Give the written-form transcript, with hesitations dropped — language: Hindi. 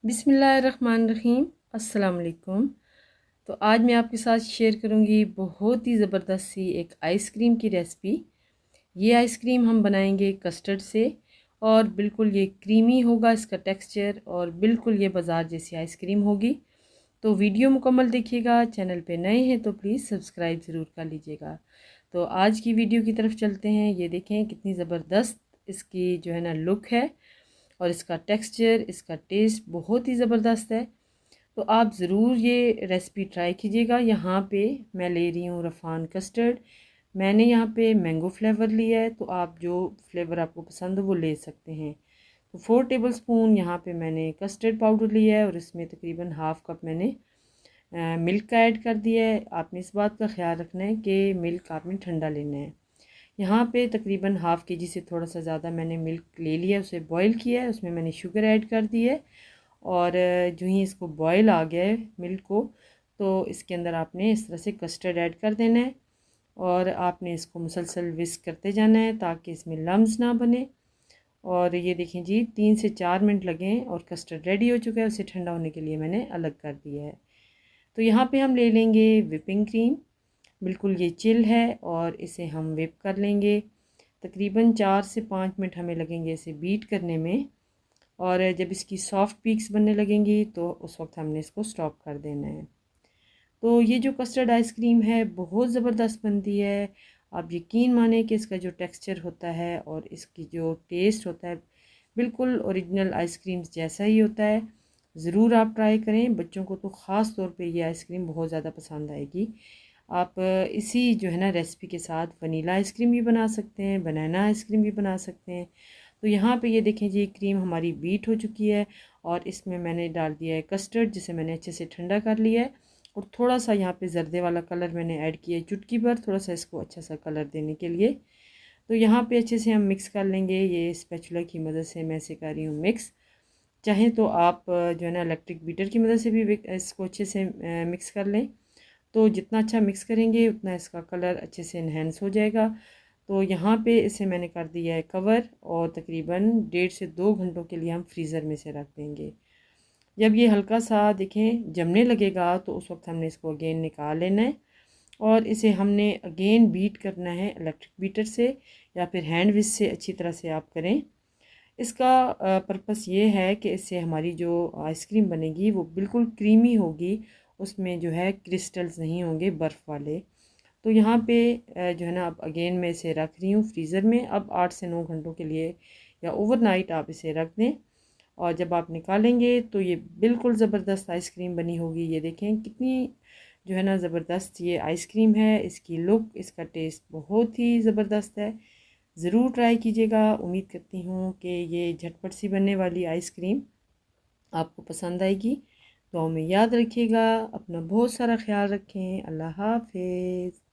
बिस्मिल्लाहिर्रहमानिर्रहीम। अस्सलाम वालेकुम। तो आज मैं आपके साथ शेयर करूंगी बहुत ही ज़बरदस्त सी एक आइसक्रीम की रेसिपी। ये आइसक्रीम हम बनाएंगे कस्टर्ड से और बिल्कुल ये क्रीमी होगा इसका टेक्सचर और बिल्कुल ये बाज़ार जैसी आइसक्रीम होगी। तो वीडियो मुकम्मल देखिएगा। चैनल पे नए हैं तो प्लीज़ सब्सक्राइब ज़रूर कर लीजिएगा। तो आज की वीडियो की तरफ चलते हैं। ये देखें कितनी ज़बरदस्त इसकी जो है ना लुक है और इसका टेक्सचर, इसका टेस्ट बहुत ही ज़बरदस्त है। तो आप ज़रूर ये रेसिपी ट्राई कीजिएगा। यहाँ पे मैं ले रही हूँ रफ़ान कस्टर्ड। मैंने यहाँ पे मैंगो फ्लेवर लिया है, तो आप जो फ्लेवर आपको पसंद हो वो ले सकते हैं। तो 4 टेबलस्पून यहाँ पे मैंने कस्टर्ड पाउडर लिया है और इसमें तकरीबन हाफ़ कप मैंने मिल्क का ऐड कर दिया है। आपने इस बात का ख्याल रखना है कि मिल्क आपने ठंडा लेना है। यहाँ पे तकरीबन हाफ़ के जी से थोड़ा सा ज़्यादा मैंने मिल्क ले लिया, उसे बॉईल किया है, उसमें मैंने शुगर ऐड कर दी है। और जो ही इसको बॉईल आ गया है मिल्क को, तो इसके अंदर आपने इस तरह से कस्टर्ड ऐड कर देना है और आपने इसको मुसलसल विस्क करते जाना है ताकि इसमें लम्स ना बने। और ये देखें जी 3 से 4 मिनट लगे हैं और कस्टर्ड रेडी हो चुका है। उसे ठंडा होने के लिए मैंने अलग कर दिया है। तो यहाँ पे हम ले लेंगे विपिंग क्रीम। बिल्कुल ये चिल है और इसे हम विप कर लेंगे। तकरीबन 4 से 5 मिनट हमें लगेंगे इसे बीट करने में। और जब इसकी सॉफ्ट पीक्स बनने लगेंगी तो उस वक्त हमने इसको स्टॉप कर देना है। तो ये जो कस्टर्ड आइसक्रीम है बहुत ज़बरदस्त बनती है। आप यकीन माने कि इसका जो टेक्सचर होता है और इसकी जो टेस्ट होता है बिल्कुल ओरिजिनल आइसक्रीम्स जैसा ही होता है। ज़रूर आप ट्राई करें। बच्चों को तो ख़ास तौर पे ये आइसक्रीम बहुत ज़्यादा पसंद आएगी। आप इसी जो है ना रेसिपी के साथ वनीला आइसक्रीम भी बना सकते हैं, बनाना आइसक्रीम भी बना सकते हैं। तो यहाँ पे ये देखें जी क्रीम हमारी बीट हो चुकी है और इसमें मैंने डाल दिया है कस्टर्ड जिसे मैंने अच्छे से ठंडा कर लिया है। और थोड़ा सा यहाँ पे जर्दे वाला कलर मैंने ऐड किया है चुटकी भर, थोड़ा सा इसको अच्छा सा कलर देने के लिए। तो यहाँ पे अच्छे से हम मिक्स कर लेंगे। ये स्पैचुला की मदद से मैं इसे कर रही हूँ मिक्स। चाहे तो आप जो है ना इलेक्ट्रिक बीटर की मदद से भी इसको अच्छे से मिक्स कर लें। तो जितना अच्छा मिक्स करेंगे उतना इसका कलर अच्छे से इन्हेंस हो जाएगा। तो यहाँ पे इसे मैंने कर दिया है कवर और तकरीबन 1.5 से 2 घंटों के लिए हम फ्रीज़र में से रख देंगे। जब ये हल्का सा देखें जमने लगेगा तो उस वक्त हमने इसको अगेन निकाल लेना है और इसे हमने अगेन बीट करना है इलेक्ट्रिक बीटर से या फिर हैंड विस्क से अच्छी तरह से आप करें। इसका पर्पस ये है कि इससे हमारी जो आइसक्रीम बनेगी वो बिल्कुल क्रीमी होगी। उसमें जो है क्रिस्टल्स नहीं होंगे बर्फ़ वाले। तो यहाँ पे जो है ना अब अगेन मैं इसे रख रही हूँ फ्रीज़र में। अब 8 से 9 घंटों के लिए या ओवरनाइट आप इसे रख दें और जब आप निकालेंगे तो ये बिल्कुल ज़बरदस्त आइसक्रीम बनी होगी। ये देखें कितनी जो है ना ज़बरदस्त ये आइसक्रीम है। इसकी लुक, इसका टेस्ट बहुत ही ज़बरदस्त है। ज़रूर ट्राई कीजिएगा। उम्मीद करती हूँ कि ये झटपट सी बनने वाली आइसक्रीम आपको पसंद आएगी। दुआओं में याद रखिएगा। अपना बहुत सारा ख्याल रखें। अल्लाह हाफ़िज़।